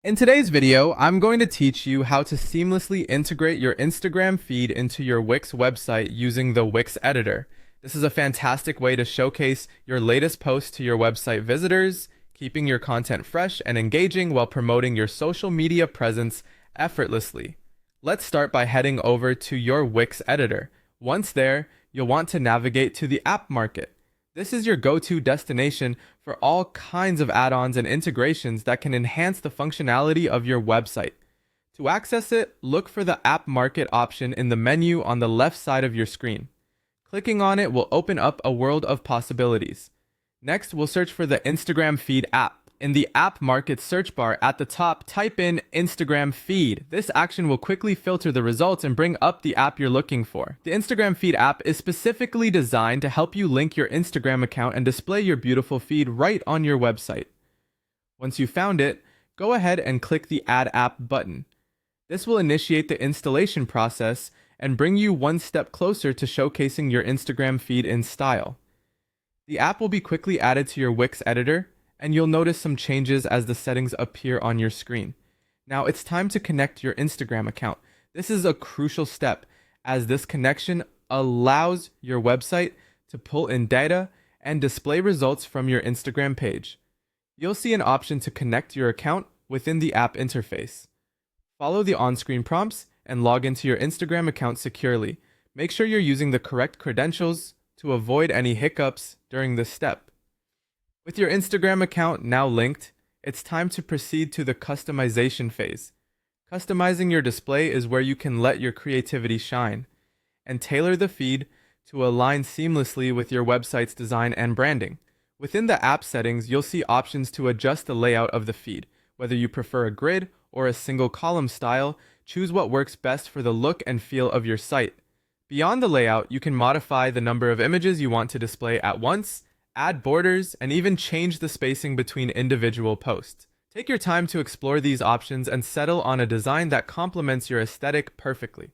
In today's video, I'm going to teach you how to seamlessly integrate your Instagram feed into your Wix website using the Wix editor. This is a fantastic way to showcase your latest posts to your website visitors, keeping your content fresh and engaging while promoting your social media presence effortlessly. Let's start by heading over to your Wix editor. Once there, you'll want to navigate to the app market. This is your go-to destination for all kinds of add-ons and integrations that can enhance the functionality of your website. To access it, look for the App Market option in the menu on the left side of your screen. Clicking on it will open up a world of possibilities. Next, we'll search for the Instagram Feed app. In the App Market search bar at the top, type in Instagram Feed. This action will quickly filter the results and bring up the app you're looking for. The Instagram Feed app is specifically designed to help you link your Instagram account and display your beautiful feed right on your website. Once you've found it, go ahead and click the Add App button. This will initiate the installation process and bring you one step closer to showcasing your Instagram feed in style. The app will be quickly added to your Wix editor, and you'll notice some changes as the settings appear on your screen. Now it's time to connect your Instagram account. This is a crucial step as this connection allows your website to pull in data and display results from your Instagram page. You'll see an option to connect your account within the app interface. Follow the on-screen prompts and log into your Instagram account securely. Make sure you're using the correct credentials to avoid any hiccups during this step. With your Instagram account now linked, it's time to proceed to the customization phase. Customizing your display is where you can let your creativity shine and tailor the feed to align seamlessly with your website's design and branding. Within the app settings, you'll see options to adjust the layout of the feed. Whether you prefer a grid or a single column style, choose what works best for the look and feel of your site. Beyond the layout, you can modify the number of images you want to display at once, add borders, and even change the spacing between individual posts. Take your time to explore these options and settle on a design that complements your aesthetic perfectly.